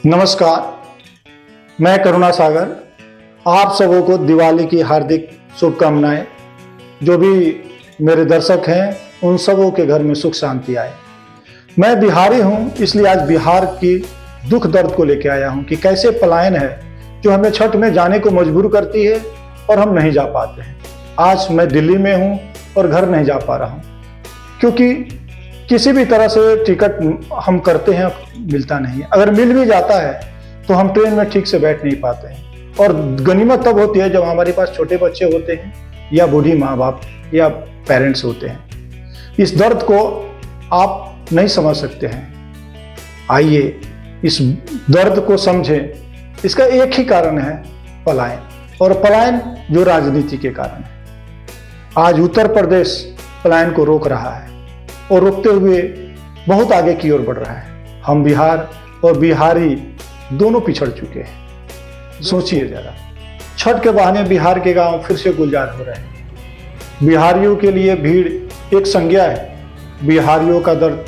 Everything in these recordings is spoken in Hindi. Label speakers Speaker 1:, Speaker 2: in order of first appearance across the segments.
Speaker 1: नमस्कार, मैं करुणा सागर। आप सबों को दिवाली की हार्दिक शुभकामनाएं। जो भी मेरे दर्शक हैं उन सबों के घर में सुख शांति आए। मैं बिहारी हूं, इसलिए आज बिहार की दुख दर्द को लेकर आया हूं कि कैसे पलायन है जो हमें छठ में जाने को मजबूर करती है और हम नहीं जा पाते हैं। आज मैं दिल्ली में हूं और घर नहीं जा पा रहा हूं क्योंकि किसी भी तरह से टिकट हम करते हैं, मिलता नहीं है। अगर मिल भी जाता है तो हम ट्रेन में ठीक से बैठ नहीं पाते हैं। और गनीमत तब होती है जब हमारे पास छोटे बच्चे होते हैं या बूढ़ी माँ बाप या पेरेंट्स होते हैं। इस दर्द को आप नहीं समझ सकते हैं। आइए इस दर्द को समझें। इसका एक ही कारण है पलायन, और पलायन जो राजनीति के कारण है। आज उत्तर प्रदेश पलायन को रोक रहा है और रोकते हुए बहुत आगे की ओर बढ़ रहा है। हम बिहार और बिहारी दोनों पिछड़ चुके हैं। सोचिए जरा, छठ के बहाने बिहार के गांव फिर से गुलजार हो रहे हैं। बिहारियों के लिए भीड़ एक संज्ञा है। बिहारियों का दर्द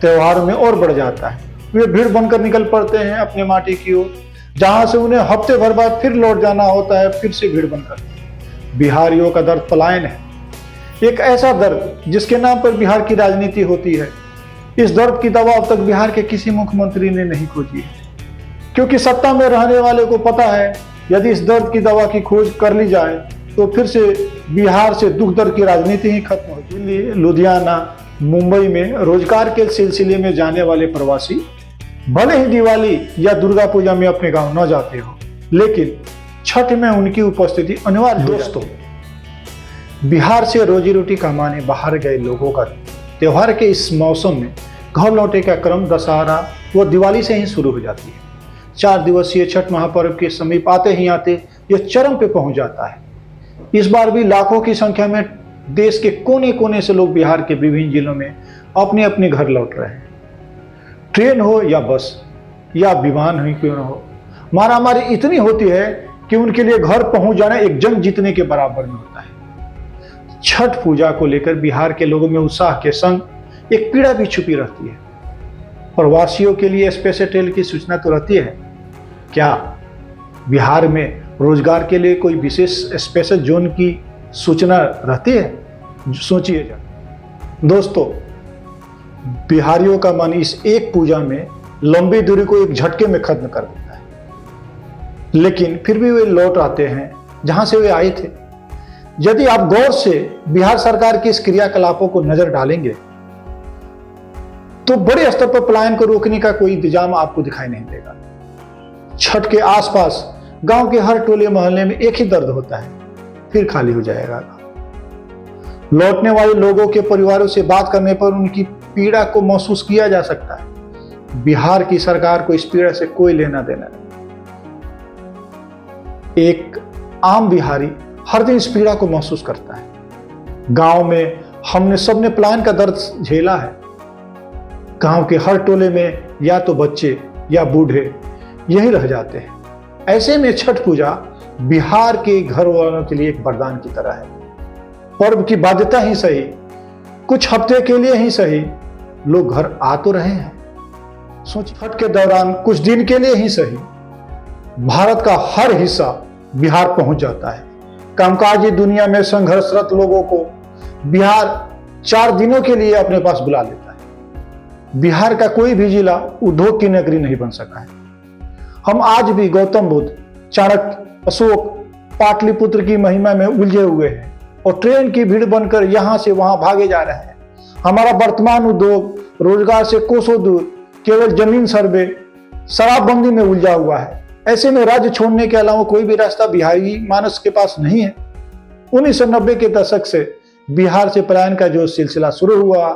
Speaker 1: त्योहार में और बढ़ जाता है। वे भीड़ बनकर निकल पड़ते हैं अपने माटी की ओर, जहां से उन्हें हफ्ते भर बाद फिर लौट जाना होता है, फिर से भीड़ बनकर। बिहारियों का दर्द पलायन है, एक ऐसा दर्द जिसके नाम पर बिहार की राजनीति होती है। इस दर्द की दवा अब तक बिहार के किसी मुख्यमंत्री ने नहीं खोजी है, क्योंकि सत्ता में रहने वाले को पता है यदि इस दर्द की दवा की खोज कर ली जाए तो फिर से बिहार से दुख दर्द की राजनीति ही खत्म हो। दिल्ली, लुधियाना, मुंबई में रोजगार के सिलसिले में जाने वाले प्रवासी भले ही दिवाली या दुर्गा पूजा में अपने गांव न जाते हो, लेकिन छठ में उनकी उपस्थिति अनिवार्य। दोस्तों, बिहार से रोजी रोटी कमाने बाहर गए लोगों का त्योहार के इस मौसम में घर लौटे का क्रम दशहरा व दिवाली से ही शुरू हो जाती है। 4 दिवसीय छठ महापर्व के समीप आते ही आते यह चरम पे पहुंच जाता है। इस बार भी लाखों की संख्या में देश के कोने कोने से लोग बिहार के विभिन्न जिलों में अपने अपने घर लौट रहे हैं। ट्रेन हो या बस या विमान ही क्यों न हो, मारामारी इतनी होती है कि उनके लिए घर पहुंच जाना एक जंग जीतने के बराबर में होता है। छठ पूजा को लेकर बिहार के लोगों में उत्साह के संग एक पीड़ा भी छुपी रहती है। प्रवासियों के लिए स्पेशल ट्रेन की सूचना तो रहती है। क्या बिहार में रोजगार के लिए कोई विशेष स्पेशल जोन की सूचना रहती है? सोचिए जरा। दोस्तों, बिहारियों का मन इस एक पूजा में लंबी दूरी को एक झटके में खत्म कर देता है, लेकिन फिर भी वे लौट आते हैं जहां से वे आए थे। यदि आप गौर से बिहार सरकार के इस क्रियाकलापों को नजर डालेंगे तो बड़े स्तर पर पलायन को रोकने का कोई इंतजाम आपको दिखाई नहीं देगा। छठ के आसपास गांव के हर टोले मोहल्ले में एक ही दर्द होता है, फिर खाली हो जाएगा। लौटने वाले लोगों के परिवारों से बात करने पर उनकी पीड़ा को महसूस किया जा सकता है। बिहार की सरकार को इस पीड़ा से कोई लेना देना नहीं। एक आम बिहारी हर दिन इस पीड़ा को महसूस करता है। गांव में हमने सबने पलायन का दर्द झेला है। गांव के हर टोले में या तो बच्चे या बूढ़े यही रह जाते हैं। ऐसे में छठ पूजा बिहार के घर वालों के लिए एक वरदान की तरह है। पर्व की बाध्यता ही सही, कुछ हफ्ते के लिए ही सही, लोग घर आ तो रहे हैं। सोचिए, छठ के दौरान कुछ दिन के लिए ही सही, भारत का हर हिस्सा बिहार पहुंच जाता है। कामकाजी दुनिया में संघर्षरत लोगों को बिहार 4 दिनों के लिए अपने पास बुला लेता है। बिहार का कोई भी जिला उद्योग की नगरी नहीं बन सका है। हम आज भी गौतम बुद्ध, चाणक्य, अशोक, पाटलिपुत्र की महिमा में उलझे हुए हैं और ट्रेन की भीड़ बनकर यहां से वहां भागे जा रहे हैं। हमारा वर्तमान उद्योग रोजगार से कोसों दूर केवल जमीन सर्वे, शराबबंदी में उलझा हुआ है। ऐसे में राज्य छोड़ने के अलावा कोई भी रास्ता बिहारी मानस के पास नहीं है। 1990 के दशक से बिहार से पलायन का जो सिलसिला शुरू हुआ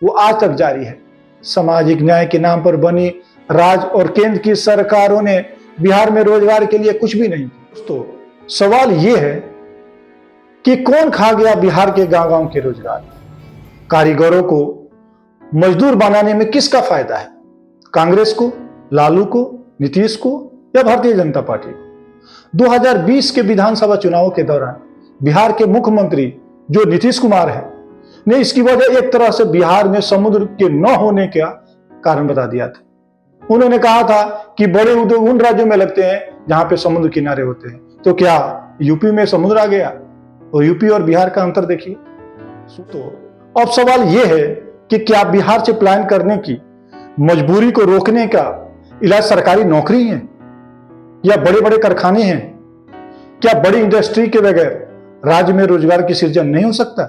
Speaker 1: वो आज तक जारी है। सामाजिक न्याय के नाम पर बनी राज्य और केंद्र की सरकारों ने बिहार में रोजगार के लिए कुछ भी नहीं किया। दोस्तों, सवाल ये है कि कौन खा गया बिहार के गांव गांव के रोजगार? कारीगरों को मजदूर बनाने में किसका फायदा है? कांग्रेस को, लालू को, नीतीश को या भारतीय जनता पार्टी को? 2020 के विधानसभा चुनावों के दौरान बिहार के मुख्यमंत्री जो नीतीश कुमार है ने इसकी वजह एक तरह से बिहार में समुद्र के न होने का कारण बता दिया था। उन्होंने कहा था कि बड़े उद्योग उन राज्यों में लगते हैं जहां पे समुद्र किनारे होते हैं। तो क्या यूपी में समुद्र आ गया? और यूपी और बिहार का अंतर देखिए। तो अब सवाल यह है कि क्या बिहार से प्लान करने की मजबूरी को रोकने का इलाज सरकारी नौकरी है या बड़े बड़े कारखाने हैं? क्या बड़ी इंडस्ट्री के बगैर राज्य में रोजगार की सृजन नहीं हो सकता?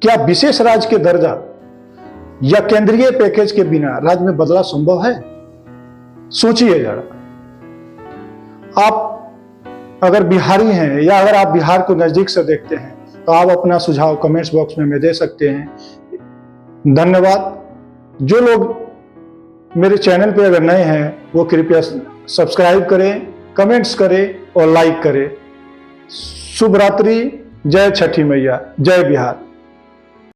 Speaker 1: क्या विशेष राज्य के दर्जा या केंद्रीय पैकेज के बिना राज्य में बदलाव संभव है? सोचिए जरा। आप अगर बिहारी हैं या अगर आप बिहार को नजदीक से देखते हैं तो आप अपना सुझाव कमेंट्स बॉक्स में दे सकते हैं। धन्यवाद। जो लोग मेरे चैनल पे अगर नए हैं वो कृपया सब्सक्राइब करें, कमेंट्स करें और लाइक करें। शुभ रात्रि। जय छठी मैया, जय बिहार।